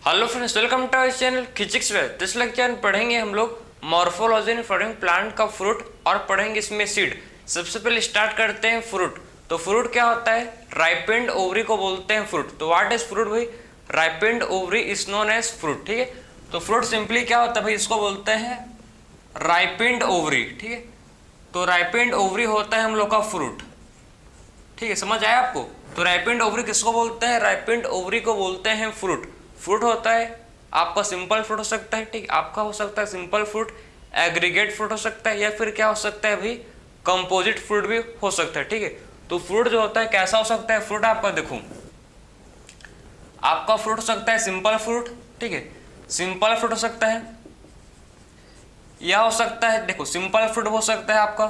Hello friends, welcome to our channel physics में। This lecture में पढ़ेंगे हम लोग मॉर्फोलॉजी इन फ्रूटिंग प्लांट का फ्रूट और पढ़ेंगे इसमें सीड। सबसे पहले स्टार्ट करते हैं फ्रूट। तो फ्रूट क्या होता है? राइपेंड ओवरी को बोलते हैं फ्रूट। तो व्हाट इज फ्रूट भाई? Ripened ovary is known as fruit. ठीक है, तो फ्रूट सिंपली क्या होता है भाई? इसको बोलते हैं राइपेंड ओवरी। ठीक है, तो राइपेंड ओवरी होता है हम लोग का फ्रूट। ठीक है, समझ आया आपको? तो राइपेंड ओवरी किसको बोलते हैं? राइपेंड ओवरी को बोलते हैं फ्रूट। फ्रूट होता है आपका सिंपल फ्रूट हो सकता है, ठीक, आपका हो सकता है सिंपल फ्रूट, एग्रीगेट फ्रूट हो सकता है, या फिर क्या हो सकता है भाई? कंपोजिट फ्रूट भी हो सकता है। ठीक है, तो फ्रूट जो होता है कैसा हो सकता है? फ्रूट आपका देखो, आपका फ्रूट हो सकता है सिंपल फ्रूट। ठीक है, सिंपल फ्रूट हो सकता है, या हो सकता है देखो सिंपल फ्रूट हो सकता है आपका।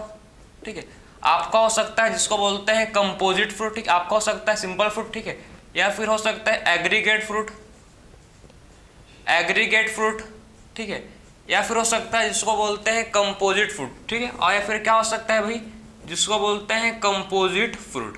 ठीक है, आपका हो सकता है जिसको बोलते हैं कंपोजिट फ्रूट। ठीक, आपका हो सकता है सिंपल फ्रूट। ठीक है, या फिर हो सकता है एग्रीगेट फ्रूट, एग्रीगेट फ्रूट। ठीक है, या फिर हो सकता है जिसको बोलते हैं कंपोजिट फ्रूट। ठीक है, और या फिर क्या हो सकता है भाई? जिसको बोलते हैं कंपोजिट फ्रूट।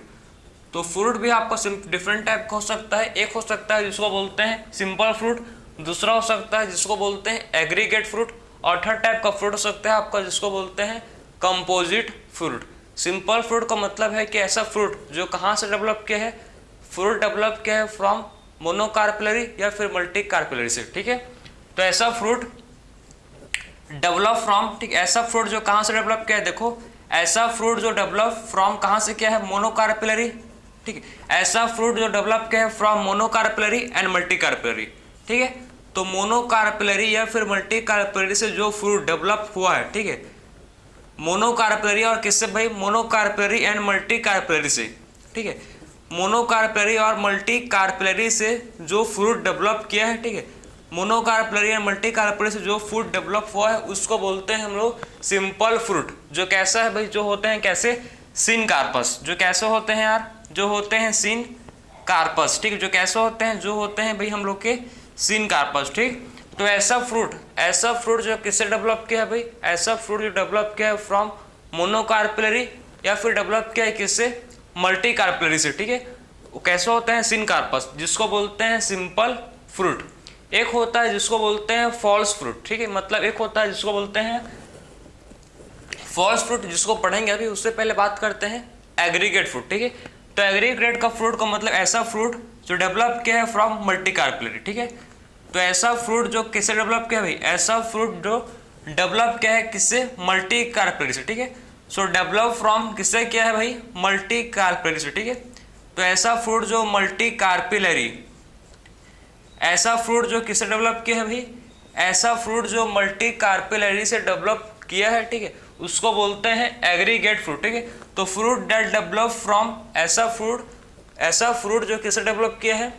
तो फ्रूट भी आपका डिफरेंट टाइप का हो सकता है। एक हो सकता है जिसको बोलते हैं सिंपल फ्रूट, दूसरा हो सकता है जिसको बोलते हैं एग्रीगेट फ्रूट, और थर्ड टाइप का फ्रूट हो सकता है आपका जिसको बोलते हैं कंपोजिट फ्रूट। सिंपल फ्रूट का मतलब है कि ऐसा फ्रूट जो कहाँ से डेवलप किया है? फ्रूट डेवलप किया है फ्रॉम मोनोकार्पिलरी या फिर मल्टी कार्पिलरी से। ठीक है, तो ऐसा फ्रूट डेवलप फ्रॉम, ठीक, ऐसा फ्रूट जो कहाँ से डेवलप किया है? देखो, ऐसा फ्रूट जो डेवलप फ्रॉम कहाँ से किया है? मोनोकार्पिलरी। ठीक है, ऐसा फ्रूट जो डेवलप किया है फ्रॉम मोनोकार्पिलरी एंड मल्टी कार्पिलरी। ठीक है, तो मोनोकार्पिलरी या फिर मल्टी कार्पिलरी से जो फ्रूट डेवलप हुआ है, ठीक है, मोनोकार्पिलरी और किससे भाई? मोनोकार्पिलरी एंड मल्टी कार्पिलरी से। ठीक है, मोनोकार्पिलरी और मल्टी कार्पिलरी से जो फ्रूट डेवलप किया है, ठीक है, मोनोकार्पिलरी एंड मल्टी कार्पिलरी से जो फ्रूट डेवलप हुआ है उसको बोलते हैं हम लोग सिंपल फ्रूट। जो कैसा है भाई? जो होते हैं कैसे? सिन कार्पस। जो कैसे होते हैं यार? जो होते हैं सिन कार्पस। ठीक है, जो कैसे होते हैं? जो होते हैं भाई हम लोग के सिन कार्पस। ठीक, तो ऐसा फ्रूट जो किससे डेवलप किया है भाई? ऐसा फ्रूट जो डेवलप किया है फ्रॉम मोनोकार्पिलरी या फिर डेवलप किया है किससे? मल्टी कार्पिलरी से। ठीक है, वो कैसे होते हैं? सिन कार्पस, जिसको बोलते हैं सिंपल फ्रूट। एक होता है जिसको बोलते हैं फॉल्स फ्रूट। ठीक है, मतलब एक होता है जिसको बोलते हैं फॉल्स फ्रूट, जिसको पढ़ेंगे अभी। उससे पहले बात करते हैं एग्रीगेट फ्रूट। ठीक है, तो एग्रीगेट का फ्रूट का मतलब ऐसा फ्रूट जो डेवलप किया है फ्रॉम मल्टी कार्पिलरी। ठीक है, तो ऐसा फ्रूट जो किससे डेवलप किया भाई? ऐसा फ्रूट जो डेवलप किया है किससे? मल्टी कार्पिलरी से। ठीक है, सो डेवलप फ्रॉम किससे किया है भाई? मल्टी कार्पिलरी से। ठीक है, तो ऐसा फ्रूट जो मल्टी कार्पिलरी, ऐसा फ्रूट जो किससे डेवलप किया है भाई? ऐसा फ्रूट जो मल्टी कार्पिलरी से डेवलप किया है, ठीक है, उसको बोलते हैं एग्रीगेट फ्रूट। ठीक है, तो फ्रूट दैट डेवलप फ्रॉम, ऐसा फ्रूट जो किससे डेवलप किया है?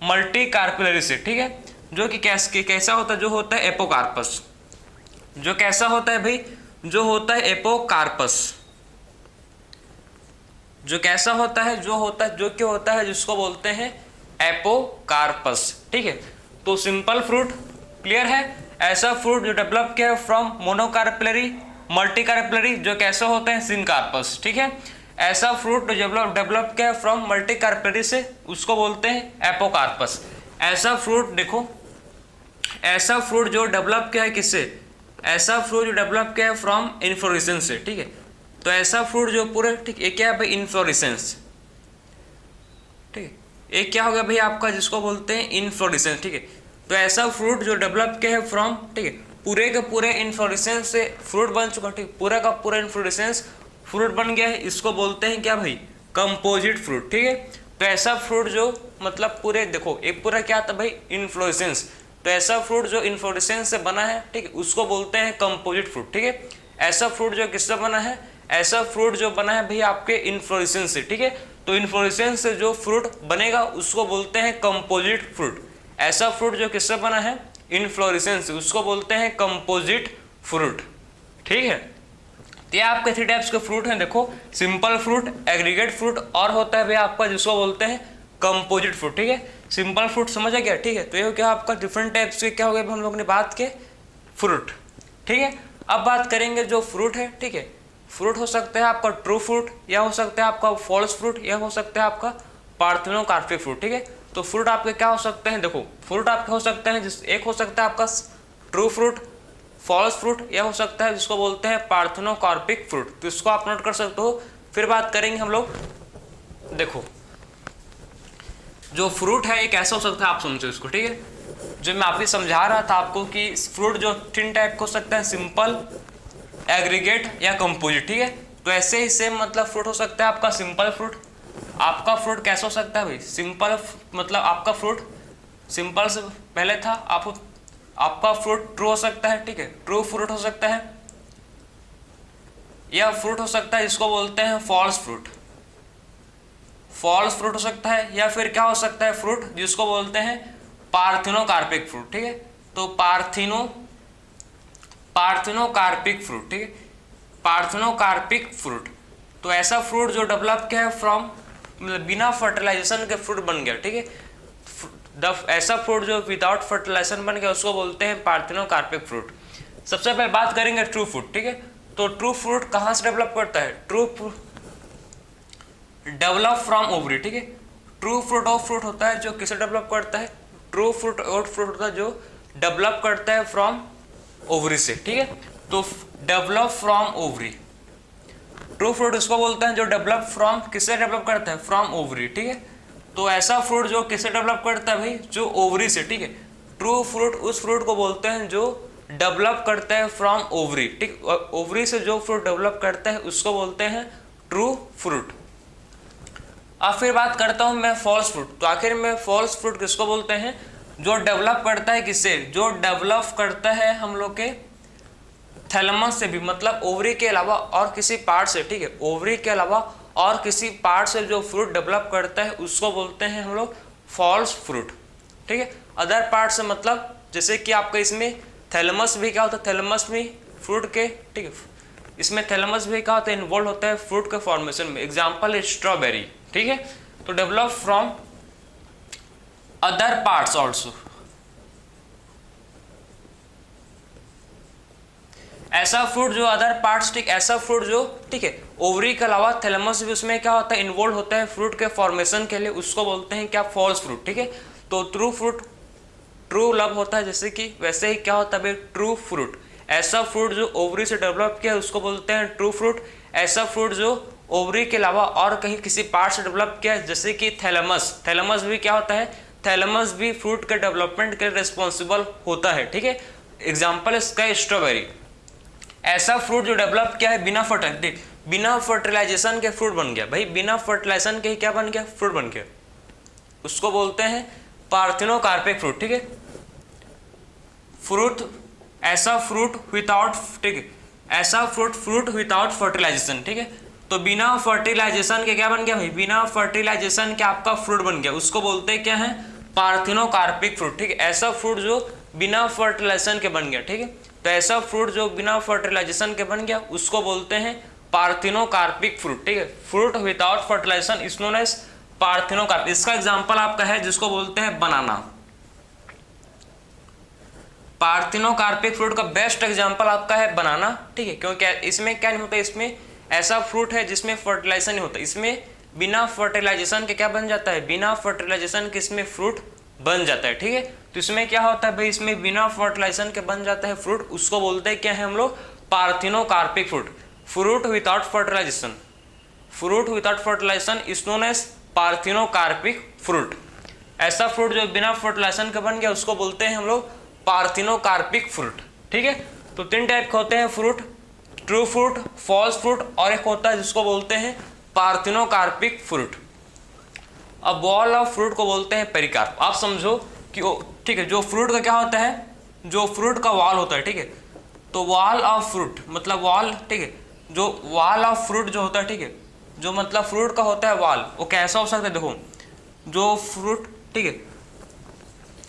मल्टी कार्पिलरी से। ठीक है, जो कि कैसा होता है? जो होता है एपोकार्पस। जो कैसा होता है भाई? जो होता है एपोकार्पस। जो कैसा होता है? जो क्या होता है? जिसको बोलते हैं एपोकार्पस। ठीक है, तो सिंपल फ्रूट क्लियर है। ऐसा फ्रूट जो डेवलप किया है फ्रॉम मोनोकार्पिलरी मल्टी कार्पिलरी, जो कैसे होते हैं? सिनकार्पस। ठीक है, ऐसा फ्रूट जो डेवलप किया है फ्रॉम मल्टी कार्पिलरी से उसको बोलते हैं एपोकार्पस। ऐसा फ्रूट देखो, ऐसा फ्रूट जो डेवलप किया है किससे? ऐसा फ्रूट जो डेवलप किया है फ्रॉम इन्फ्लोरेसेंस से। ठीक है, तो ऐसा फ्रूट जो पूरे, ठीक, ये क्या है भाई? इन्फ्लोरेसेंस। ठीक है, एक क्या हो गया भाई आपका? जिसको बोलते हैं इन्फ्लोरेसेंस। ठीक है, तो ऐसा फ्रूट जो डेवलप किया है फ्रॉम, ठीक है, पूरे के पूरे इन्फ्लोरेसेंस से फ्रूट बन चुका। ठीक, पूरा का पूरा इन्फ्लोरेसेंस फ्रूट बन गया है, इसको बोलते हैं क्या भाई? Composite fruit. ठीक है, तो ऐसा फ्रूट जो मतलब पूरे देखो एक पूरा क्या था भाई? इन्फ्लोरेसेंस। तो ऐसा फ्रूट जो इन्फ्लोरेसेंस से बना है, ठीक, उसको बोलते हैं कंपोजिट फ्रूट। ठीक है, ऐसा फ्रूट जो किससे बना है? ऐसा फ्रूट जो बना है भाई आपके इन्फ्लोरेसेंस से। ठीक है, तो इन्फ्लोरेसेंस से जो फ्रूट बनेगा उसको बोलते हैं कंपोजिट फ्रूट। ऐसा फ्रूट जो किससे बना है? इन्फ्लोरेसेंस से, उसको बोलते हैं कंपोजिट फ्रूट। ठीक है, तो ये आपके 3 टाइप्स के फ्रूट हैं। देखो, सिंपल फ्रूट, एग्रीगेट फ्रूट, और होता है भाई आपका जिसको बोलते हैं कंपोजिट फ्रूट। ठीक है, सिंपल फ्रूट समझ आ गया? ठीक है, तो ये क्या आपका डिफरेंट टाइप्स के क्या हो गए हम लोग ने बात के फ्रूट। ठीक है, अब बात करेंगे जो फ्रूट है। ठीक है, फ्रूट हो सकता है आपका ट्रू फ्रूट, या हो सकता है आपका फॉल्स फ्रूट, या हो सकता है आपका पार्थेनोकार्पिक फ्रूट। ठीक है, तो फ्रूट आपके क्या हो सकते हैं, देखो फ्रूट आपके हो सकते हैं एक हो सकता है आपका ट्रू फ्रूट, फॉल्स फ्रूट, या हो सकता है जिसको बोलते हैं पार्थेनोकार्पिक फ्रूट। तो इसको आप नोट कर सकते हो। फिर बात करेंगे हम लोग, देखो जो फ्रूट है एक ऐसा हो सकता है, आप समझो इसको, ठीक है। जो मैं आपको समझा रहा था आपको कि फ्रूट जो 3 टाइप का हो सकता है, सिंपल, एग्रीगेट या कंपोजिट, ठीक है। तो ऐसे ही सेम मतलब फ्रूट हो सकता है आपका सिंपल फ्रूट। आपका फ्रूट कैसा हो सकता है भाई, सिंपल, मतलब आपका फ्रूट सिंपल से पहले था, आपका फ्रूट ट्रू हो सकता है, ठीक है, ट्रू फ्रूट हो सकता है, या फ्रूट हो सकता है जिसको बोलते हैं फॉल्स फ्रूट, फॉल्स फ्रूट हो सकता है, या फिर क्या हो सकता है फ्रूट जिसको बोलते हैं पार्थेनोकार्पिक फ्रूट, ठीक है। तो पार्थेनोकार्पिक फ्रूट, ठीक है, पार्थेनोकार्पिक फ्रूट। तो ऐसा फ्रूट जो डेवलप किया है फ्रॉम, मतलब बिना फर्टिलाइजेशन के फ्रूट बन गया, ठीक है। ऐसा फ्रूट जो विदाउट फर्टिलाइजेशन बन गया उसको बोलते हैं पार्थेनोकार्पिक फ्रूट। सबसे पहले बात करेंगे ट्रू फ्रूट, ठीक है। तो ट्रू फ्रूट कहाँ से डेवलप करता है, ट्रू डेवलप फ्रॉम ओवरी, ठीक है। ट्रू फ्रूट और फ्रूट होता है जो किसे डेवलप करता है, ट्रू फ्रूट और फ्रूट होता है जो डेवलप करता है फ्रॉम ओवरी से, ठीक है। तो develop from ovary, true fruit इसको बोलते हैं जो डेवलप फ्रॉम, किससे डेवलप करता है, फ्रॉम ओवरी, ठीक है। तो ऐसा फ्रूट जो किससे डेवलप करता है भाई, जो ओवरी से, ठीक है। ट्रू फ्रूट उस फ्रूट को बोलते हैं जो डेवलप करता है फ्रॉम ओवरी, ठीक। ओवरी से जो फ्रूट डेवलप करता है उसको बोलते हैं ट्रू फ्रूट। अब फिर बात करता हूं मैं फॉल्स फ्रूट। तो आखिर में फॉल्स फ्रूट किसको बोलते हैं, जो डेवलप करता है किससे, जो डेवलप करता है हम लोग के थैलेमस से भी, मतलब ओवरी के अलावा और किसी पार्ट से, ठीक है। ओवरी के अलावा और किसी पार्ट से जो फ्रूट डेवलप करता है उसको बोलते हैं हम लोग फॉल्स फ्रूट, ठीक है। अदर पार्ट से मतलब जैसे कि आपका इसमें थैलेमस भी क्या होता है, थैलेमस भी फ्रूट के, ठीक है, इसमें थैलेमस भी क्या होता है, इन्वॉल्व होता है फ्रूट के फॉर्मेशन में। एग्जाम्पल है स्ट्रॉबेरी, ठीक है। तो develop from other parts also, ऐसा फ्रूट जो अदर पार्ट्स, ठीक, ऐसा फ्रूट जो, ठीक है, ओवरी के अलावा थैलेमस भी उसमें क्या होता है, इन्वॉल्व होता है फ्रूट के फॉर्मेशन के लिए, उसको बोलते हैं क्या, फॉल्स फ्रूट, ठीक है। तो ट्रू फ्रूट, ट्रू लव होता है जैसे कि, वैसे ही क्या होता है ट्रू फ्रूट, ऐसा फ्रूट जो ओवरी से डेवलप किया उसको बोलते हैं ट्रू फ्रूट। ऐसा फ्रूट जो ओवरी के अलावा और कहीं किसी पार्ट से डेवलप किया जैसे कि थैलेमस, थैलेमस भी क्या होता है, थैलेमस भी फ्रूट के डेवलपमेंट के रिस्पॉन्सिबल होता है, ठीक है। एग्जाम्पल इसका स्ट्रॉबेरी, ऐसा फ्रूट जो डेवलप किया है बिना फर्टिलाइजेशन के फ्रूट बन गया भाई, बिना फर्टिलाइजेशन के क्या बन गया, फ्रूट बन गया, उसको बोलते हैं पार्थेनोकार्पिक फ्रूट, ठीक है। फ्रूट, ऐसा फ्रूट विदाउट, ठीक है, ऐसा फ्रूट विदाउट फर्टिलाइजेशन, ठीक है। तो बिना फर्टिलाइजेशन के क्या बन गया भाई, बिना फर्टिलाइजेशन के आपका फ्रूट बन गया, उसको बोलते हैं क्या है, पार्थेनोकार्पिक फ्रूट, ठीक है। ऐसा फ्रूट जो बिना फर्टिलाइजेशन के बन गया, ठीक है। तो ऐसा फ्रूट जो बिना फर्टिलाइजेशन के बन गया उसको बोलते हैं पार्थेनोकार्पिक फ्रूट, ठीक है। Fruit without fertilisation is known as parthenocarpic. इसका एग्जांपल आपका है जिसको बोलते हैं बनाना। पार्थेनोकार्पिक फ्रूट का बेस्ट एग्जांपल आपका है बनाना, ठीक है, क्योंकि इसमें क्या नहीं होता, इसमें ऐसा फ्रूट है जिसमें फर्टिलाइजेशन नहीं होता, इसमें बिना फर्टिलाइजेशन के क्या बन जाता है, बिना फर्टिलाइजेशन के इसमें फ्रूट बन जाता है, ठीक है। तो इसमें क्या होता है भाई, इसमें बिना फर्टिलाइजेशन के बन जाता है फ्रूट, उसको बोलते हैं क्या है हम लोग, parthenocarpic fruit. Fruit without fertilisation, fruit without fertilisation is known as parthenocarpic fruit. ऐसा फ्रूट जो बिना फर्टिलाइजेशन के बन गया उसको बोलते हैं हम लोग पार्थेनोकार्पिक फ्रूट, ठीक है। तो 3 टाइप के होते हैं fruit, true fruit, false fruit, और एक होता है जिसको बोलते हैं पार्थेनोकार्पिक फ्रूट। अब बॉल ऑफ फ्रूट को बोलते हैं पेरिकार्प। आप समझो कि, ठीक है, जो फ्रूट का क्या होता है, जो फ्रूट का वाल होता है, ठीक है। तो वाल ऑफ फ्रूट मतलब वाल, ठीक है, जो वाल ऑफ फ्रूट जो होता है, ठीक है, जो मतलब फ्रूट का होता है वाल, वो कैसा हो सकता है, देखो जो फ्रूट, ठीक है,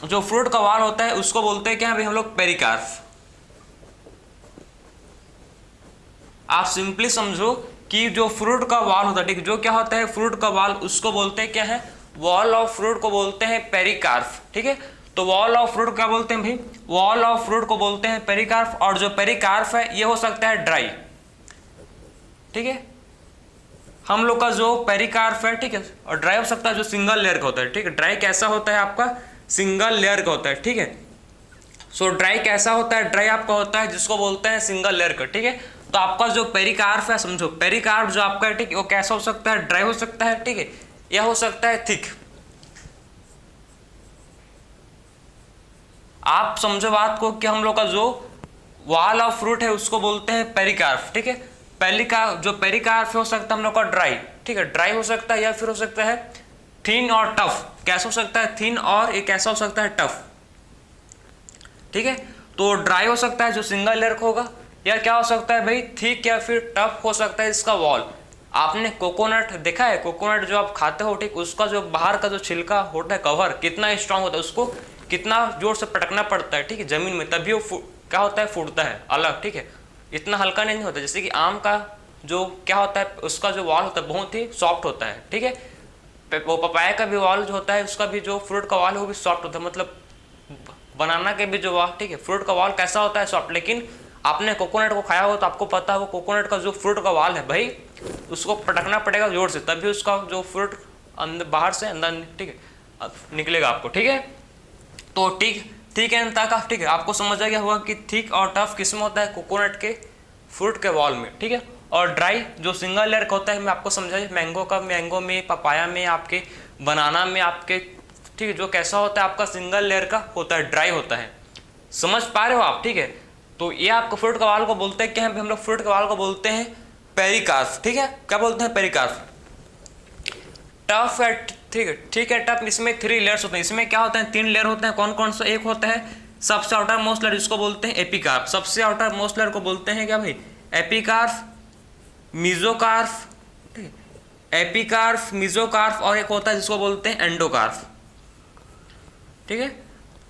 जो फ्रूट का वाल होता है उसको बोलते हैं क्या भाई हम लोग, पेरिकार्प। आप सिंपली समझो कि जो फ्रूट का वाल होता है, ठीक है, जो क्या होता है फ्रूट का वाल, उसको बोलते हैं क्या है, वॉल ऑफ फ्रूट को बोलते हैं पेरिकार्प, ठीक है। तो वॉल ऑफ फ्रूट क्या बोलते हैं भाई, वॉल ऑफ फ्रूट को बोलते हैं पेरिकार्प। और जो पेरिकार्प है ये हो सकता है ड्राई, ठीक है, हम लोग का जो पेरिकार्प है, ठीक है, और ड्राई हो सकता है जो सिंगल लेयर का होता है, ठीक है। ड्राई कैसा होता है आपका, सिंगल लेयर का होता है, ठीक है। सो ड्राई कैसा होता है, ड्राई आपका होता है जिसको बोलते हैं सिंगल लेयर का, ठीक है। तो आपका जो पेरिकार्प है, समझो पेरिकार्प जो आपका है, ठीक है, वो कैसा हो सकता है, ड्राई हो सकता है, ठीक है, या हो सकता है थिक। आप समझो बात को कि हम लोग का जो वॉल ऑफ फ्रूट है उसको बोलते हैं पेरिकार्प, ठीक है। जो पेरिकार्प हो सकता है हम लोग का ड्राई, ठीक है, ड्राई हो सकता है, या फिर हो सकता है थिन और टफ। कैसा हो सकता है, थिन, और ये कैसा हो सकता है, टफ, ठीक है। तो ड्राई हो सकता है जो सिंगल लेयर का होगा, या क्या हो सकता है भाई, थिक या फिर टफ हो सकता है इसका वॉल। आपने कोकोनट देखा है, कोकोनट जो आप खाते हो, ठीक, उसका जो बाहर का जो छिलका होता है, कवर कितना स्ट्रांग होता है, उसको कितना जोर से पटकना पड़ता है, ठीक है, जमीन में, तभी वो क्या होता है, फूटता है अलग, ठीक है। इतना हल्का नहीं होता। जैसे कि आम का जो क्या होता है, उसका जो वॉल होता है बहुत ही सॉफ्ट होता है, ठीक है। वो पपाया का भी वॉल जो होता है, उसका भी जो फ्रूट का वॉल है वो भी सॉफ्ट होता है, मतलब बनाना के भी जो वॉल, ठीक है, फ्रूट का वॉल कैसा होता है, सॉफ्ट। लेकिन आपने कोकोनट को खाया हो तो आपको पता है वो कोकोनट का जो फ्रूट का वॉल है भाई, उसको पटकना पड़ेगा जोर से, तभी उसका जो फ्रूट अंदर, बाहर से अंदर, ठीक है, निकलेगा आपको, ठीक है। तो ठीक है का, ठीक है, आपको समझ आ गया होगा कि थिक और टफ किस में होता है, कोकोनट के फ्रूट के वॉल में, ठीक है। और ड्राई जो सिंगल लेयर का होता है, मैं आपको समझाइए, मैंगो में, पपाया में, आपके बनाना में, आपके, ठीक है, जो कैसा होता है आपका सिंगल लेयर का होता है, ड्राई होता है। समझ पा रहे हो आप, ठीक है। तो ये आपको फ्रूट का वॉल को बोलते हैं क्या, हम लोग फ्रूट के वॉल को बोलते हैं पेरिकार्प, ठीक है। क्या बोलते हैं, पेरिकार्प। टफ है, ठीक है, टफ, इसमें 3 लेयर्स होते हैं। इसमें क्या होता है, 3 लेयर होते हैं। कौन कौन सा, एक होता है सबसे आउटर मोस्ट लेयर, जिसको बोलते हैं एपिकार्प। सबसे आउटर मोस्ट लेयर को बोलते हैं क्या भाई, एपिकार्प, मीजोकार्प, ठीक है, एपिकार्प, मीजोकार्प, और एक होता है जिसको बोलते हैं एंडोकार्प, ठीक है।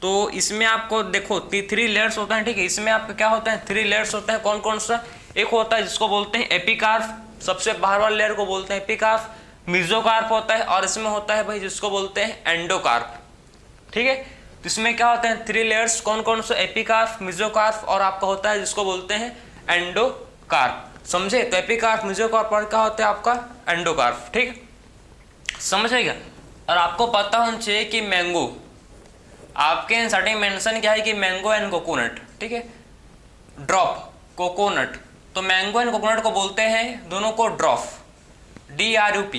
तो इसमें आपको देखो 3 लेयर्स होता है, ठीक है। इसमें आपका क्या होता है, 3 लेयर्स होता है। कौन कौन सा, एक होता है जिसको बोलते हैं एपिकार्प, सबसे बाहर वाले लेयर को बोलते हैं एपिकार्प। मीजोकार्प होता है, और इसमें होता है भाई जिसको बोलते हैं एंडोकार्प, ठीक है। तो इसमें क्या होते हैं, 3 लेयर्स। कौन कौन सा, एपिकार्प, मीजोकार्प, और आपका होता है जिसको बोलते हैं एंडोकार्प, समझे। तो एपिकार्प, मीजोकार्प, और क्या होता है आपका एंडोकार्प, ठीक, समझेगा। और आपको पता होना चाहिए कि मैंगो, आपके एनसीईआरटी में मेंशन क्या है कि मैंगो एंड कोकोनट, ठीक है, ड्रॉप कोकोनट, तो मैंगो एंड कोकोनट को बोलते हैं दोनों को ड्रॉप, DRUP,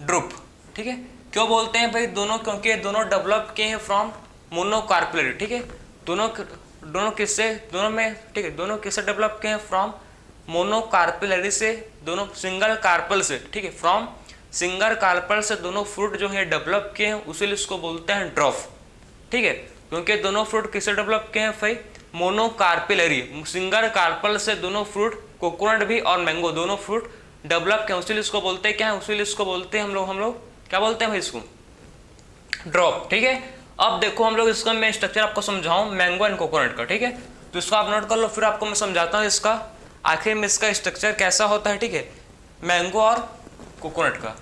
ड्रुप, ठीक है। क्यों बोलते हैं भाई दोनों, क्योंकि दोनों डेवलप किए हैं फ्रॉम मोनोकार्पेलरी, ठीक है। दोनों किससे, दोनों में, ठीक है, दोनों किससे डेवलप किए हैं, फ्रॉम मोनोकार्पेलरी से, दोनों सिंगल कार्पल से, ठीक है, फ्रॉम सिंगल कार्पल से दोनों फ्रूट जो है डेवलप किए हैं, उसीलिए इसको बोलते हैं ड्रॉप, ठीक है। क्योंकि दोनों फ्रूट किससे डेवलप किए हैं भाई, मोनोकार्पेलरी, सिंगल कार्पल से दोनों फ्रूट, कोकोनट भी और मैंगो, दोनों फ्रूट डेवलप किए, उसीलिए इसको बोलते हैं क्या है, उसीलिए इसको बोलते हैं हम लोग क्या बोलते हैं भाई, इसको ड्रॉप, ठीक है। अब देखो हम लोग इसका मैं स्ट्रक्चर आपको समझाऊं मैंगो एंड कोकोनट का, ठीक है। तो इसको आप नोट कर लो, फिर आपको मैं समझाता हूँ इसका आखिर में इसका स्ट्रक्चर कैसा होता है, ठीक है, मैंगो और कोकोनट का।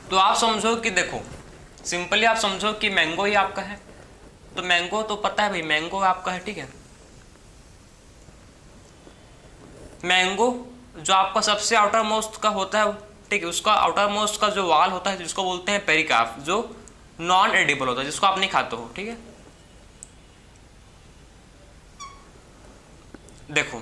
तो आप समझो कि देखो, सिंपली आप समझो कि मैंगो ही आपका है, तो मैंगो तो पता है भाई, मैंगो आपका है, ठीक है। मैंगो जो आपका सबसे आउटर मोस्ट का होता है, ठीक है, उसका आउटर मोस्ट का जो वाल होता है जिसको बोलते हैं पेरिकार्प, जो नॉन एडिबल होता है, जिसको आप नहीं खाते हो, ठीक है। देखो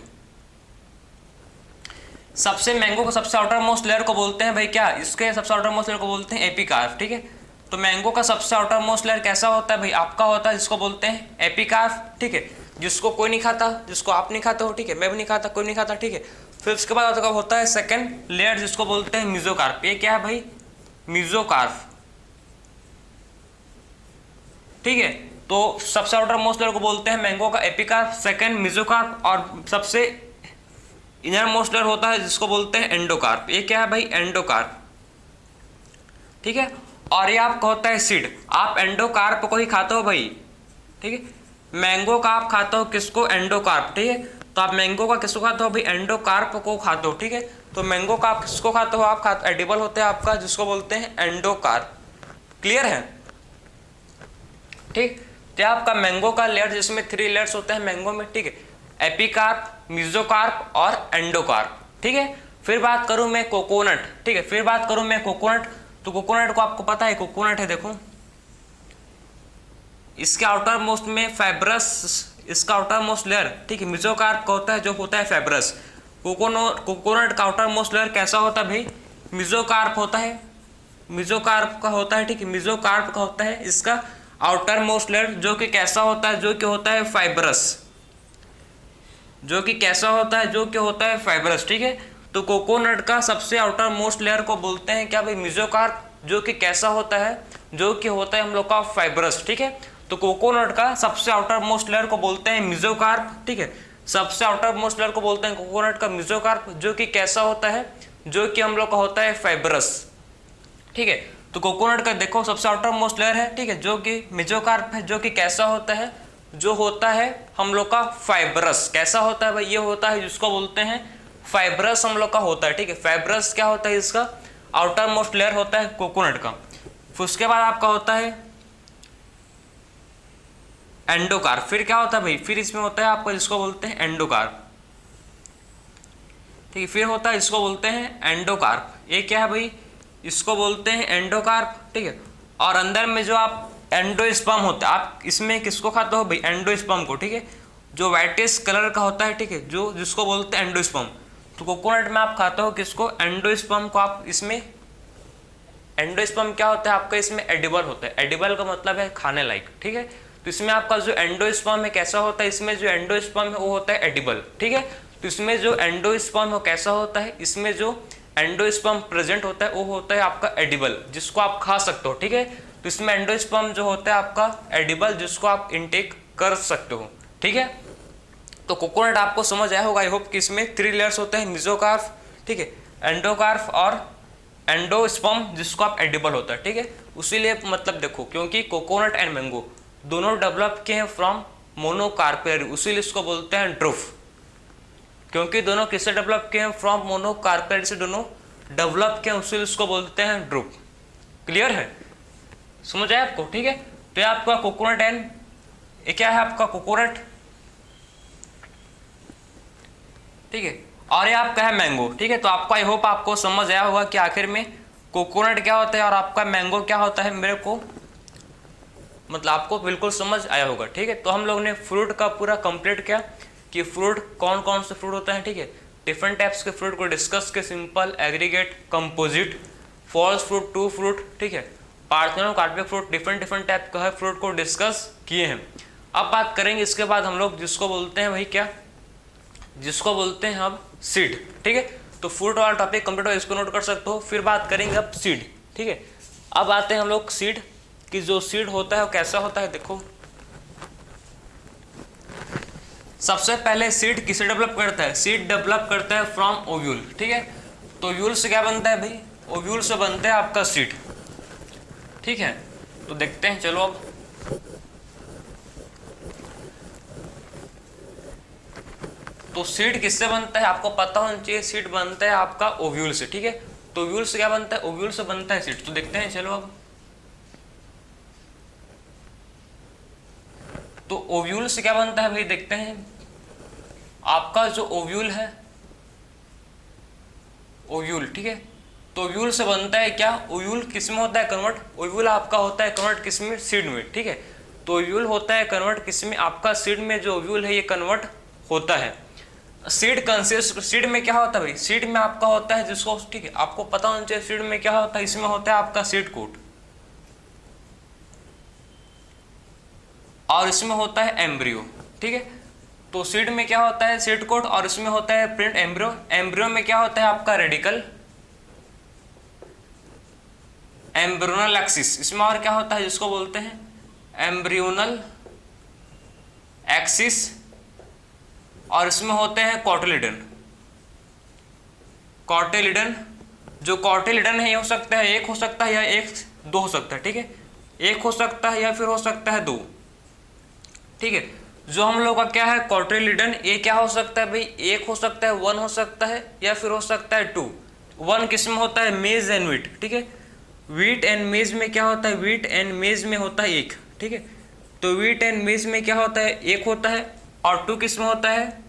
सबसे मैंगो को सबसे आउटर मोस्ट लेयर को बोलते हैं भाई क्या, इसके सबसे आउटर मोस्ट लेयर को बोलते हैं एपिकार्प, ठीक है। तो मैंगो का सबसे आउटर मोस्ट लेयर कैसा होता है भाई, आपका होता है जिसको बोलते हैं एपिकार्प, ठीक है, जिसको कोई नहीं खाता, जिसको आप नहीं खाते हो, ठीक है, मैं भी नहीं खाता, कोई नहीं खाता, ठीक है। फिर उसके बाद होता है सेकंड लेयर जिसको बोलते हैं मीजोकार्प। ये क्या है भाई, मीजोकार्प, ठीक है। तो सबसे आउटर मोस्ट लेयर को बोलते हैं मैंगो का एपिकार्प, सेकंड मीजोकार्प, और सबसे इनर मोस्ट लेयर होता है जिसको बोलते हैं एंडोकार्प। ये क्या है भाई, एंडोकार्प, ठीक है। और ये आपका होता है सीड, आप एंडोकार्प को ही खाते हो भाई, ठीक है। मैंगो का आप खाते हो किसको, एंडोकार्प, ठीक है। तो आप मैंगो का किसको खाते हो भाई, एंडोकार्प को खाते हो, ठीक है। तो मैंगो का आप किसको खाते हो, आप खाते एडिबल होते हैं आपका, जिसको बोलते हैं एंडोकार्प, क्लियर है, ठीक। तो आपका मैंगो का लेयर जिसमें 3 लेयर्स होते हैं मैंगो में, ठीक है, एपिकार्प, मीजोकार्प और एंडोकार्प, ठीक है। फिर बात करूं मैं कोकोनट, ठीक है, फिर बात करूं मैं कोकोनट, तो कोकोनट को आपको पता है कोकोनट है, देखो इसके आउटर मोस्ट में फाइब्रस, इसका आउटर मोस्ट लेयर, ठीक है, मेसोकार्प का होता है, जो होता है फाइब्रस। कोकोनट का आउटर मोस्ट लेयर कैसा होता है भाई, मेसोकार्प होता है, मेसोकार्प का होता है, ठीक है, मेसोकार्प का होता है इसका आउटर मोस्ट लेयर, जो कि कैसा होता है, जो कि होता है फाइब्रस, जो कि कैसा होता है, जो कि होता है फाइब्रस, ठीक है। तो कोकोनट का सबसे आउटर मोस्ट लेयर को बोलते हैं क्या भाई, मेसोकार्प, जो कि कैसा होता है, जो कि होता है हम लोग का फाइब्रस, ठीक है। तो कोकोनट का सबसे आउटर मोस्ट लेयर को बोलते हैं मेसोकार्प, ठीक है, सबसे आउटर मोस्ट लेयर को बोलते हैं कोकोनट का मेसोकार्प, जो कि कैसा होता है, जो कि हम लोग का होता है फाइब्रस, ठीक है। तो कोकोनट का देखो सबसे आउटर मोस्ट लेयर है, ठीक है, जो कि मेसोकार्प है, जो कि कैसा होता है, जो होता है हम लोग का फाइब्रस, कैसा होता है भाई, ये होता है जिसको बोलते हैं फाइब्रस हम लोग का होता है, ठीक है। फाइब्रस क्या होता है, इसका आउटर मोस्ट लेयर होता है कोकोनट का। फिर उसके बाद आपका होता है एंडोकार्प। फिर क्या होता है भाई, फिर इसमें होता है आपका जिसको बोलते हैं एंडोकार्प, ठीक है। फिर होता है इसको बोलते हैं एंडोकार्प, ये क्या है भाई, इसको बोलते हैं एंडोकार्प, ठीक है। और अंदर में जो आप एंडोस्पर्म होता है, आप इसमें किसको खाते हो भाई, एंडोस्पर्म को, ठीक है, जो व्हाइटिश कलर का होता है, ठीक है, जो जिसको बोलते हैं एंडोस्पर्म। तो कोकोनट में आप खाते हो किसको, एंडोस्पर्म को। आप इसमें एंडोस्पर्म क्या होता है आपका, इसमें एडिबल होता है, एडिबल का मतलब है खाने लायक, ठीक है। तो इसमें आपका जो एंडोस्पर्म है कैसा होता है, इसमें जो एंडोस्पर्म है वो होता है एडिबल, ठीक है। तो इसमें जो एंडोस्पर्म है कैसा होता है, इसमें जो एंडोस्पर्म प्रेजेंट होता है वो होता है आपका एडिबल, जिसको आप खा सकते हो, ठीक है। तो इसमें एंडोस्पर्म जो होता है आपका एडिबल, जिसको आप इनटेक कर सकते हो, ठीक है। तो कोकोनट आपको समझ आया होगा, आई होप कि इसमें 3 लेयर्स होते हैं, मेसोकार्प, ठीक है, एंडोकार्प और एंडोस्पर्म, जिसको आप एडिबल होता है, ठीक है। उसीलिए मतलब देखो, क्योंकि कोकोनट एंड मैंगो दोनों डेवलप किए हैं फ्रॉम मोनोकार्पेरी, उसीलिए इसको बोलते हैं ड्रूफ, क्योंकि दोनों किससे डेवलप किए हैं, फ्रॉम मोनोकार्पेरी से दोनों डेवलप किए हैं, उसीलिए इसको बोलते हैं ड्रूफ। क्लियर है, समझ आया आपको, ठीक है। तो ये आपका कोकोनट एंड, ये क्या है आपका कोकोनट, ठीक है, और ये आपका है मैंगो, ठीक है। तो आपको आई होप आपको समझ आया होगा कि आखिर में कोकोनट क्या होता है और आपका मैंगो क्या होता है, मेरे को मतलब आपको बिल्कुल समझ आया होगा, ठीक है। तो हम लोग ने फ्रूट का पूरा कंप्लीट किया कि फ्रूट कौन कौन से फ्रूट होते हैं, ठीक है, डिफरेंट टाइप्स के फ्रूट को डिस्कस के, simple, aggregate, composite, false fruit, true fruit, ठीक है, parthenocarpic fruit, different type का है फ्रूट को डिस्कस किए हैं। अब बात करेंगे इसके बाद हम लोग जिसको बोलते हैं भाई क्या, जिसको बोलते हैं अब सीड, ठीक है। तो फ्रूट वाला टॉपिक कंप्लीट हो, इसको नोट कर सकते हो। फिर बात करेंगे अब सीड, ठीक है। अब आते हैं हम लोग सीड कि जो सीड होता है वो कैसा होता है, देखो सबसे पहले सीड किसे डेवलप करता है, सीड डेवलप करता है फ्रॉम ओव्यूल, ठीक है। तो ओव्यूल से क्या बनता है भाई, ओव्यूल से बनता है आपका सीड, ठीक है। तो देखते हैं, चलो अब तो सीड किससे बनता है आपको पता होना चाहिए, सीड बनता है आपका ओव्यूल से, ठीक है। तो ओव्यूल से क्या बनता है, ओव्यूल से बनता है सीड। तो देखते हैं, चलो अब तो ओव्यूल से क्या बनता है भाई, देखते हैं। आपका जो ओव्यूल है, ओव्यूल, ठीक है, तो ओव्यूल से बनता है क्या, ओव्यूल किस में होता है कन्वर्ट, ओव्यूल आपका होता है कन्वर्ट किस में, सीड में, ठीक है। तो ओव्यूल होता है कन्वर्ट किस में, आपका सीड में जो ओव्यूल है ये कन्वर्ट होता है। सीड कंसिस्ट, सीड में क्या होता है भाई, सीड में आपका होता है जिसको, ठीक है, आपको पता होना चाहिए सीड में क्या होता है, इसमें होता है आपका सीड कोट और इसमें होता है एम्ब्रियो, ठीक है। तो सीड में क्या होता है, सीड कोट, और इसमें होता है प्रिंट एम्ब्रियो। एम्ब्रियो में क्या होता है आपका रेडिकल, एम्ब्रियोनल एक्सिस, इसमें और क्या होता है जिसको बोलते हैं एम्ब्रियोनल एक्सिस, और इसमें होते हैं कॉटिलिडन। कॉटिलिडन, जो कॉटिलिडन है ये हो सकता है एक, हो सकता है या एक दो हो सकता है, ठीक है, एक हो सकता है या फिर हो सकता है दो, ठीक है। जो हम लोग का क्या है कॉटिलिडन, ये क्या हो सकता है भाई, एक हो सकता है, वन हो सकता है या फिर हो सकता है टू। वन किसमें होता है, मेज एंड वीट, ठीक है। वीट एंड मेज में क्या होता है, वीट एंड मेज में होता है एक, ठीक है। तो वीट एंड मेज में क्या होता है, एक होता है, और टू किसमें होता है,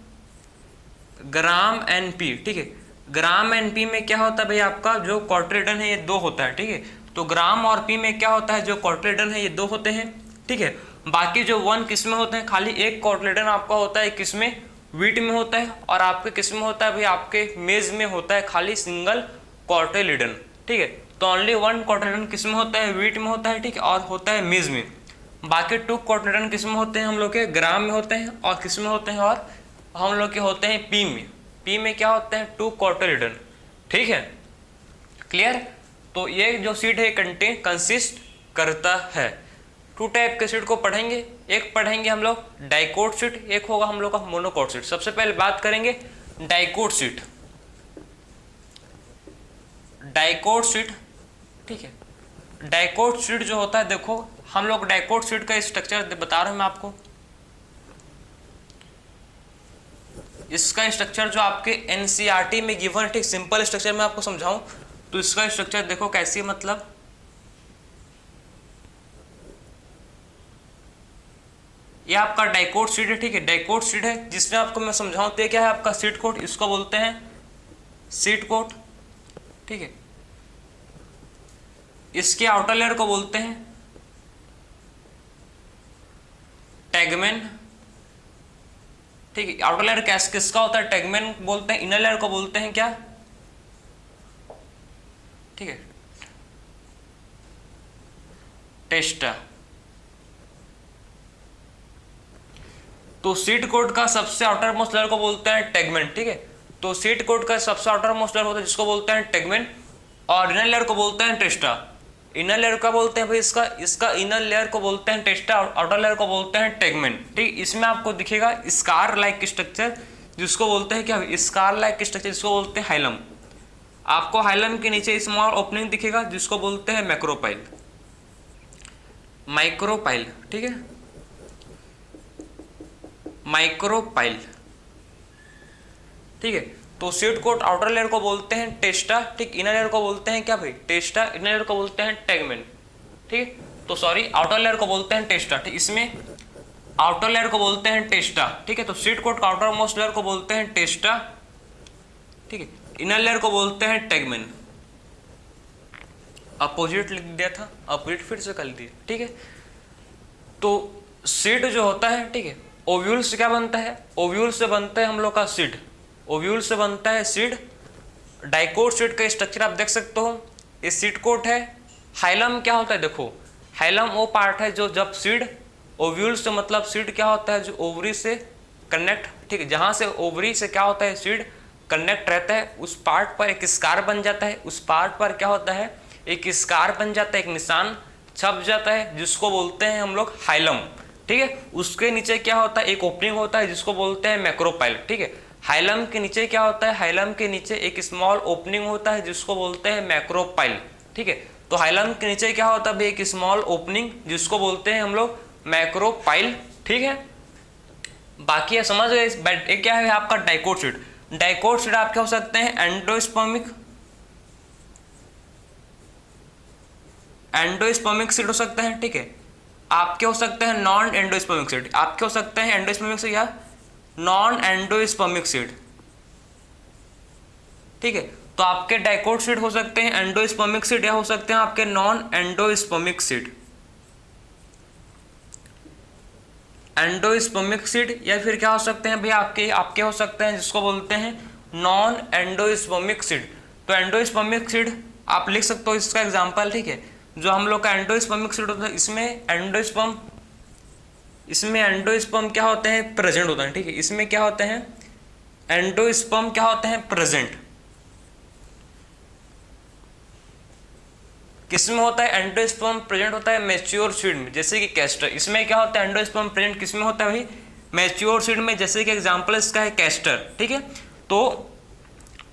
ग्राम एंड पी, ठीक है। ग्राम एंड पी में क्या होता है भाई, आपका जो कॉटिलेडन है ये 2 होता है, ठीक है। तो ग्राम और पी में क्या होता है, जो कॉटिलेडन है ये 2 होते हैं, ठीक है। बाकी जो 1 किस में होते हैं, खाली एक कॉटिलेडन आपका होता है किस में, वीट में होता है, और आपके किस में होता है भाई, आपके मेज में होता है खाली सिंगल कॉटिलेडन, ठीक है। तो ओनली 1 कॉटिलेडन किस में होता है, वीट में होता है, ठीक है, और होता है मेज में। बाकी 2 कॉटिलेडन किस में होते हैं, हम लोग के ग्राम में होते हैं, और किस में होते हैं, और हम लोग के होते हैं पी में। पी में क्या होते हैं, 2 कॉटिलेडन, ठीक है, क्लियर। तो ये जो सीट है कंसिस्ट करता है 2 टाइप के सीट को पढ़ेंगे। एक पढ़ेंगे हम लोग डाइकोट सीट, एक होगा हम लोग का मोनोकोट सीट। सबसे पहले बात करेंगे डाइकोट सीट। डाइकोट सीट, ठीक है। डाइकोट सीट जो होता है, देखो हम लोग डाइकोट सीट का स्ट्रक्चर बता रहे हैं मैं आपको। इसका स्ट्रक्चर जो आपके एनसीईआरटी में गिवन है, ठीक, सिंपल स्ट्रक्चर में आपको समझाऊं तो इसका स्ट्रक्चर देखो कैसी, मतलब ये आपका डाइकोट सीट है, ठीक है, डाइकोट सीट है, जिसमें आपको मैं समझाऊं तो क्या है आपका सीट कोट, इसको बोलते हैं सीट कोट, ठीक है। इसके आउटर लेयर को बोलते हैं टैगमेन, ठीक है। आउटर लेयर किसका होता है, टैगमेन बोलते हैं। इनर लेयर को बोलते हैं क्या, ठीक है, टेस्टा। तो सीट कोट का सबसे आउटर मोस्ट लेयर को बोलते हैं टैगमेन, ठीक है। तो सीट कोट का सबसे आउटर मोस्ट लेयर होता है जिसको बोलते हैं टैगमेन, और इनर लेयर को बोलते हैं टेस्टा। इनर लेयर का बोलते हैं भाई, इसका इनर लेयर को बोलते हैं टेस्टा, आउटर लेयर को बोलते हैं टैगमेन, ठीक। इसमें आपको दिखेगा स्कार लाइक स्ट्रक्चर जिसको बोलते हैं क्या, स्कार लाइक स्ट्रक्चर जिसको बोलते हैं हाइलम। आपको हाइलम के नीचे स्मॉल ओपनिंग दिखेगा जिसको बोलते हैं मैक्रोपाइल, माइक्रोपाइल, ठीक है, माइक्रोपाइल, ठीक है। तो सीट कोट आउटर लेयर को बोलते हैं टेस्टा, ठीक। इनर लेयर को बोलते हैं क्या भाई, टेस्टा। इनर लेयर को बोलते हैं टैगमेन, ठीक। तो सॉरी, आउटर लेयर को बोलते हैं टेस्टा, ठीक। इसमें आउटर लेयर को बोलते हैं टेस्टा, ठीक है। तो सीट कोट का आउटर मोस्ट लेयर को बोलते हैं टेस्टा, ठीक है। इनर लेयर को बोलते हैं टैगमेन। अपोजिट लिख दिया था, अपोजिट फिर से कर दिया, ठीक है। तो सीड जो होता है, ठीक है, ओव्यूल से क्या बनता है, ओव्यूल से बनता है हम लोग का सीड, ओव्यूल से बनता है सीड। डाइकोट सीड का स्ट्रक्चर आप देख सकते हो, ये सीड कोट है। हाइलम क्या होता है, देखो हाइलम वो पार्ट है जो जब सीड, ओव्यूल से मतलब सीड क्या होता है, जो ओवरी से कनेक्ट, ठीक है, जहां से ओवरी से क्या होता है सीड कनेक्ट रहता है, उस पार्ट पर एक स्कार बन जाता है। उस पार्ट पर क्या होता है, एक स्कार बन जाता है, एक निशान छप जाता है जिसको बोलते हैं हम लोग हाइलम, ठीक है। उसके नीचे क्या होता है, एक ओपनिंग होता है जिसको बोलते हैं मैक्रोपाइल, ठीक है। हाइलम के नीचे क्या होता है, हाइलम के नीचे एक स्मॉल ओपनिंग होता है जिसको बोलते हैं मैक्रोपाइल, ठीक है। तो हाइलम के नीचे क्या होता है, एक स्मॉल ओपनिंग जिसको बोलते हैं हम लोग मैक्रोपाइल, ठीक है। बाकी ये समझ गए, एक क्या है आपका डाइकोट सीड। डाइकोट सीड आप क्या हो सकते हैं, एंडोस्पर्मिक, एंडोस्पर्मिक सीड हो सकते हैं, ठीक है। आपके हो सकते हैं नॉन एंडोस्पर्मिक सीड, आपके हो सकते हैं एंडोस्पर्मिक सीड या नॉन एंडोस्पर्मिक सीड, ठीक है। तो आपके डाइकोट सीड हो सकते हैं एंडोस्पर्मिक सीड या हो सकते हैं आपके non endospermic seed, endospermic seed, या फिर क्या हो सकते हैं भाई आपके हो सकते हैं जिसको बोलते हैं नॉन एंडोस्पर्मिक सीड। तो एंडोस्पर्मिक सीड आप लिख सकते हो इसका एग्जांपल, ठीक है। जो हम लोग का एंडोस्पर्मिक सीड होता है, इसमें एंडोस्पर्म क्या होते हैं, प्रेजेंट होता है, ठीक है। इसमें क्या होते हैं, एंडोस्पर्म क्या होते हैं, प्रेजेंट। किसमें होता है एंडोस्पर्म प्रेजेंट होता है, मैच्योर सीड में, जैसे कि कैस्टर। इसमें क्या होता है एंडोस्पर्म प्रेजेंट किसमें होता है भाई, मैच्योर सीड में, जैसे कि एग्जांपल इसका है कैस्टर, ठीक है। तो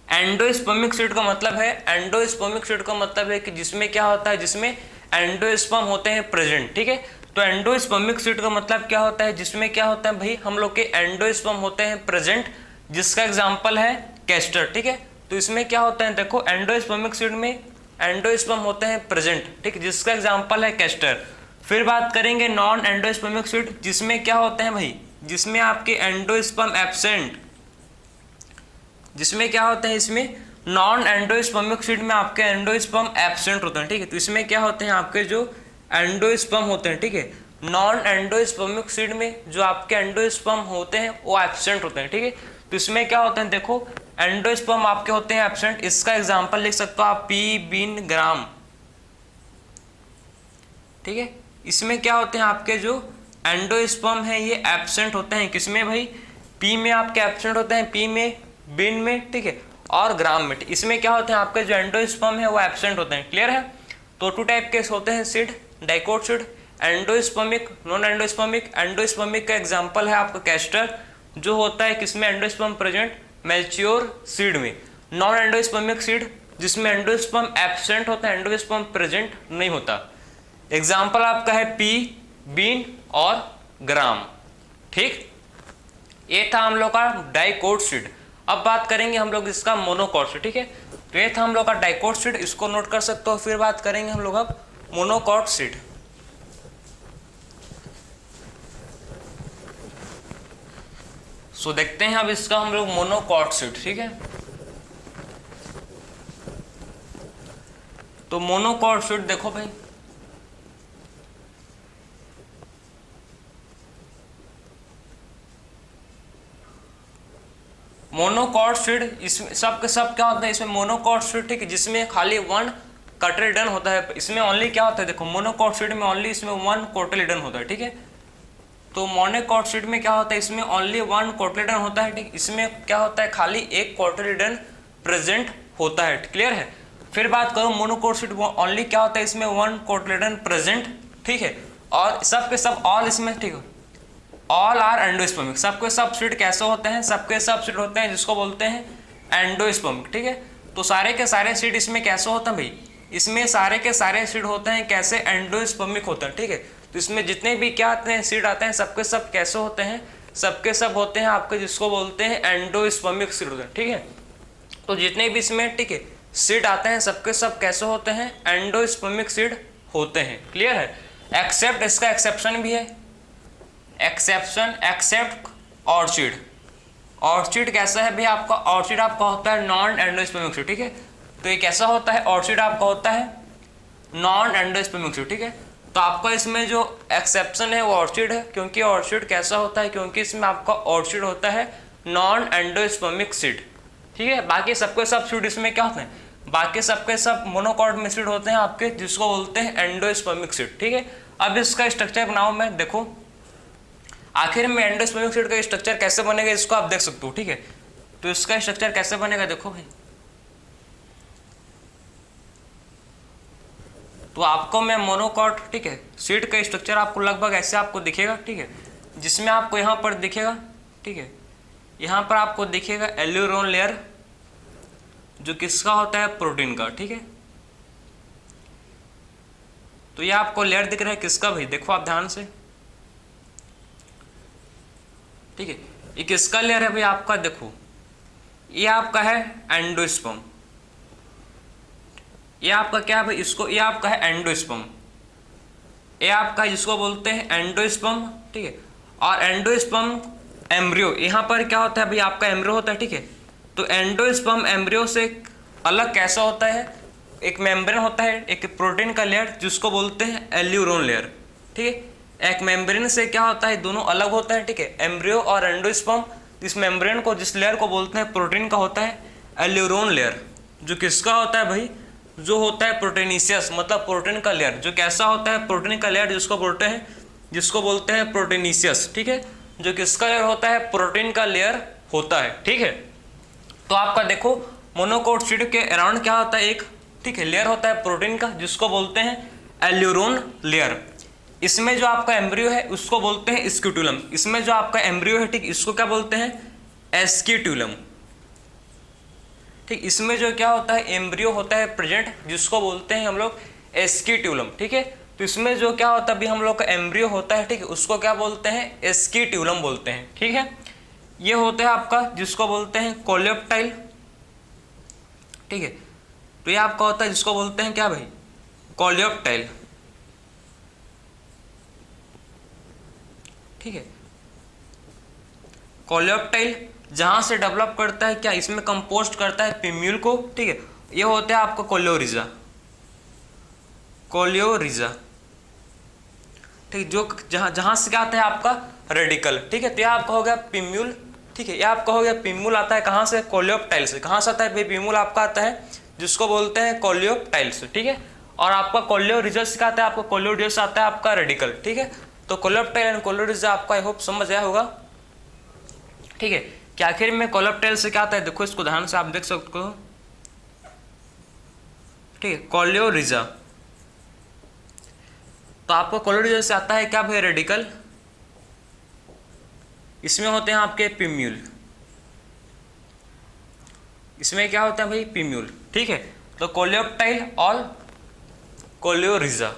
एंडोस्पर्मिक सीड का मतलब है, एंडोस्पर्मिक सीड का मतलब है कि जिसमें क्या होता है, जिसमें एंडोस्पर्म होते हैं प्रेजेंट, ठीक है। तो एंडोस्पर्मिक सीड का मतलब क्या होता है, जिसमें क्या होता है भाई हम लोग के एंडोस्पर्म होते हैं प्रेजेंट, जिसका एग्जांपल है कैस्टर, ठीक है। तो इसमें क्या होता है, देखो एंडोस्पर्मिक सीड में एंडोस्पर्म होते हैं प्रेजेंट, ठीक, जिसका एग्जांपल है कैस्टर। फिर बात करेंगे नॉन एंडोस्पर्मिक सीड, जिसमें क्या होते हैं भाई, जिसमें आपके एंडोस्पर्म एब्सेंट, जिसमें क्या होता है, इसमें नॉन एंडोस्पर्मिक सीड में आपके एंडोस्पर्म एब्सेंट होते हैं, ठीक है। तो इसमें क्या होते हैं आपके जो एंडोस्पर्म होते हैं, ठीक है। नॉन एंडोस्पर्मिक सीड में जो आपके एंडोस्पर्म होते हैं वो एब्सेंट होते हैं, ठीक है। तो इसमें क्या होते हैं, देखो एंडोस्पर्म आपके होते हैं एब्सेंट। इसका एग्जांपल लिख सकते हो आप पी बीन ग्राम, ठीक है। इसमें क्या होते हैं आपके जो एंडोस्पर्म है ये एब्सेंट होते हैं, किसमें भाई, पी में आपके एब्सेंट होते हैं, पी में, बीन में, ठीक है, और ग्राम में। इसमें क्या होते हैं आपके जो एंडोस्पर्म है वो एब्सेंट होते हैं, क्लियर है। तो टू टाइप के होते हैं seed, dicot seed, endospermic, non endospermic. Endospermic का एग्जांपल है आपका कैस्टर, जो होता है किसमें एंडोस्पर्म प्रेजेंट, मैच्योर सीड में। नॉन एंडोस्पर्मिक सीड जिसमें एंडोस्पर्म एब्सेंट होता है, एंडोस्पर्म प्रेजेंट नहीं होता। एग्जाम्पल आपका है पी, बीन और ग्राम, ठीक। ये था हम लोग का डाइकोट सीड। अब बात करेंगे हम लोग इसका मोनोकॉट सीड, ठीक है। तो ये था हम लोग का डाइकोट सीड, इसको नोट कर सकते हो। फिर बात करेंगे हम लोग अब मोनोकॉट सीड। सो देखते हैं अब इसका हम लोग मोनोकॉट सीड, ठीक है। तो मोनोकॉट सीड देखो भाई, मोनोकॉट सीड इसमें सब के सब क्या होता है, इसमें मोनोकॉट सीड, ठीक है, जिसमें खाली वन कोटिलिडन होता है। इसमें ओनली क्या होता है, देखो मोनोकॉट सीड में ओनली इसमें वन कोटिलिडन होता है, ठीक है। तो मोनोकॉट सीड में क्या होता है, इसमें ओनली वन कोटिलिडन होता है, ठीक। इसमें क्या होता है, खाली एक कोटिलिडन प्रेजेंट होता है, क्लियर है। फिर बात करो मोनोकॉट सीड, ओनली क्या होता है, इसमें वन कोटिलिडन प्रेजेंट, ठीक है। और सब के सब ऑल इसमें, ठीक है, ऑल आर एंडोस्पर्मिक। सबके सब सीड कैसे होते हैं, सबके सब सीड होते हैं जिसको बोलते हैं एंडोस्पर्मिक, ठीक है। तो सारे के सारे सीड इसमें कैसे होते हैं भाई, इसमें सारे के सारे सीड होते हैं कैसे, एंडोस्पर्मिक होते हैं, ठीक है। तो इसमें जितने भी क्या आते हैं सीड आते हैं, सबके सब कैसे होते हैं, सबके सब होते हैं आपके जिसको बोलते हैं एंडोस्पर्मिक सीड होते हैं, ठीक है। तो जितने भी इसमें, ठीक है, सीड आते हैं सबके सब कैसे होते हैं, एंडोस्पर्मिक सीड होते हैं, क्लियर है। एक्सेप्ट, इसका एक्सेप्शन भी है, एक्सेप्शन, एक्सेप्ट ऑर्चिड। ऑर्चिड कैसा है भाई आपका, ऑर्चिड आपका होता है नॉन एंडोस्पर्मिक सीड, ठीक है। तो ये कैसा होता है, ऑर्चिड आपका होता है नॉन एंडोस्पर्मिक सीड, ठीक है। तो आपका इसमें जो एक्सेप्शन है वो ऑर्चिड है, क्योंकि ऑर्चिड कैसा होता है, क्योंकि इसमें आपका ऑर्चिड होता है नॉन एंडोस्पर्मिक सीड, ठीक है। बाकी सबके सब सीड इसमें क्या होते हैं, बाकी सबके सब मोनोकॉट में सीड होते हैं आपके जिसको बोलते हैं एंडोस्पर्मिक सीड, ठीक है। अब इसका स्ट्रक्चर बनाओ, मैं देखो आखिर में एंडोस्पर्मिक सीड का स्ट्रक्चर कैसे बनेगा इसको आप देख सकते हो, ठीक है। तो इसका स्ट्रक्चर कैसे बनेगा देखो भाई, तो आपको मैं मोनोकॉट, ठीक है, सीड का स्ट्रक्चर आपको लगभग ऐसे आपको दिखेगा, ठीक है। जिसमें आपको यहाँ पर दिखेगा, ठीक है, यहाँ पर आपको दिखेगा एल्यूरोन लेयर, जो किसका होता है, प्रोटीन का, ठीक है। तो ये आपको लेयर दिख रहा है किसका भाई, देखो आप ध्यान से, ठीक है। ये किसका लेयर है भाई आपका, देखो ये आपका है एंडोस्पर्म, ये आपका क्या है भाई, इसको ये आपका है एंडोस्पर्म, ये आपका जिसको बोलते हैं एंडोस्पर्म, ठीक है। और एंडोस्पर्म एम्ब्रियो, यहाँ पर क्या होता है भाई आपका एम्ब्रियो होता है, ठीक है। तो एंडोस्पर्म एम्ब्रियो से अलग कैसा होता है, एक मेम्ब्रेन होता है, एक प्रोटीन का लेयर जिसको बोलते हैं एल्यूरोन लेयर, ठीक है। एक मेम्ब्रेन से क्या होता है, दोनों अलग होता है, ठीक है, एम्ब्रियो और एंडोस्पर्म। इस मेम्ब्रेन को, जिस लेयर को बोलते हैं प्रोटीन का होता है एल्यूरोन लेयर, जो किसका होता है भाई, जो होता है प्रोटीनिशियस, मतलब प्रोटीन का लेयर, जो कैसा होता है, प्रोटीन का लेयर जिसको बोलते हैं प्रोटीनिशियस, ठीक है। जो किसका लेयर होता है, प्रोटीन का लेयर होता है, ठीक है। तो आपका देखो मोनोकॉट सीड के अराउंड क्या होता है, एक, ठीक है, लेयर होता है प्रोटीन का जिसको बोलते हैं एल्यूरोन लेयर। इसमें जो आपका एम्ब्रियो है उसको बोलते हैं स्क्यूटुलम, इसमें जो आपका एम्ब्रियो है, ठीक, इसको क्या बोलते हैं, एस्क्यूटुलम, ठीक। इसमें जो क्या होता है, एम्ब्रियो होता है प्रेजेंट जिसको बोलते हैं हम लोग एस्क्यूटुलम, ठीक है। तो इसमें जो क्या होता है अभी हम लोग का एम्ब्रियो होता है, ठीक है, उसको क्या बोलते हैं, एस्क्यूटुलम बोलते हैं, ठीक है। ये होता है आपका जिसको बोलते हैं कोलेप्टाइल, ठीक है। तो ये आपका होता है जिसको बोलते हैं क्या भाई, कोलेप्टाइल, ठीक है। कोलेप्टाइल जहाँ से डेवलप करता है क्या, इसमें कंपोस्ट करता है पिम्यूल को, ठीक है। ये होता है आपका कोलियोरिजा, कोलियोरिजा, ठीक, जो जहाँ से क्या आता है आपका रेडिकल, ठीक है। तो यह आपका हो गया पिम्यूल, ठीक है। यह आपका हो गया पिम्यूल आता है कहाँ से, कोलियोप्टाइल से। कहाँ से आता है भाई पिम्यूल आपका आता है, जिसको बोलते हैं कोलियोप्टाइल से, ठीक है। और आपका कोलियोरिजा से क्या आता है, आपका कोलियोरिजा से आता है आपका रेडिकल, ठीक है। तो कोलियोप्टाइल एंड कोलियोरिजा आपका आई होप समझ आया होगा, ठीक है। कि आखिर में कोलियोप्टाइल से क्या आता है, देखो इसको ध्यान से आप देख सकते हो, ठीक है। कोलियोरिजा, तो आपको कोलियोरिजा से आता है क्या भाई, रेडिकल। इसमें होते हैं आपके पिम्यूल, इसमें क्या होता है भाई, पिम्यूल, ठीक है। तो कोलियोप्टाइल और कोलियोरिजा,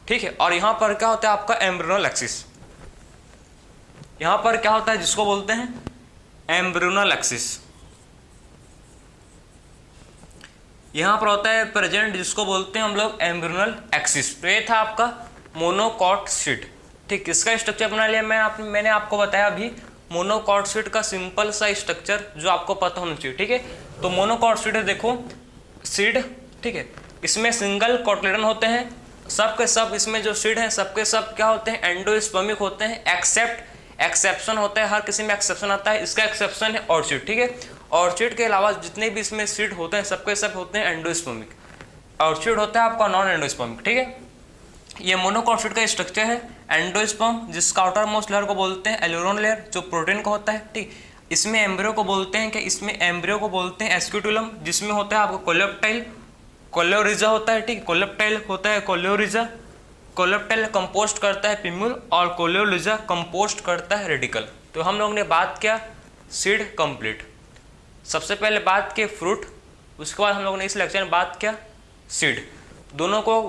ठीक है। और यहाँ पर क्या होता है आपका एम्ब्रियोनल एक्सिस, यहाँ पर क्या होता है जिसको बोलते हैं एम्ब्रियोनल एक्सिस, यहाँ पर होता है प्रेजेंट जिसको बोलते हैं हम लोग एम्ब्रियोनल एक्सिस। तो ये था आपका मोनोकॉट सीट, ठीक। इसका स्ट्रक्चर बना लिया मैंने आपको बताया अभी मोनोकॉट सीट का सिंपल सा स्ट्रक्चर जो आपको पता होना चाहिए, ठीक है। तो मोनोकॉट सीट है, देखो सीड, ठीक है। इसमें सिंगल कोटलेडन होते हैं, सब के सब इसमें जो सीड हैं सबके सब क्या होते हैं, एंडोस्पर्मिक होते हैं, एक्सेप्शन होता है, हर किसी में एक्सेप्शन आता है। इसका एक्सेप्शन है ऑर्चिड, ठीक है। ऑर्चिड के अलावा जितने भी इसमें सीड होते हैं सबके सब होते हैं एंडोस्पर्मिक। ऑर्चिड होता है आपका नॉन एंडोस्पर्मिक, ठीक है। ये मोनोकॉट सीट का स्ट्रक्चर है, एंडोस्पर्म जिसका आउटर मोस्ट लेयर को बोलते हैं एल्यूरोन लेयर, जो प्रोटीन का होता है, ठीक। इसमें एम्ब्रियो को बोलते हैं कि इसमें एम्ब्रियो को बोलते हैं एस्क्यूटुलम, जिसमें होता है आपको कोलियोप्टाइल, कोलियोरिजा होता है, ठीक। कोलियोप्टाइल होता है कोलियोरिजा, कोलियोप्टाइल कंपोस्ट करता है पिम्यूल और कोलियोरिजा कंपोस्ट करता है रेडिकल। तो हम लोग ने बात किया सीड कंप्लीट, सबसे पहले बात की फ्रूट, उसके बाद हम लोगों ने इस लेक्चर में बात किया सीड। दोनों को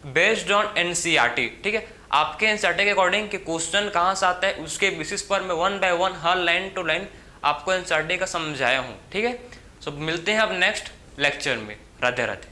बेस्ड ऑन एनसीईआरटी, ठीक है। आपके एनसीईआरटी के अकॉर्डिंग कि क्वेश्चन कहाँ से आता है उसके बेसिस पर मैं 1 बाय 1 हर लाइन टू लाइन आपको एनसीईआरटी का समझाया हूँ, ठीक है। सो मिलते हैं अब नेक्स्ट लेक्चर में। राधे राधे।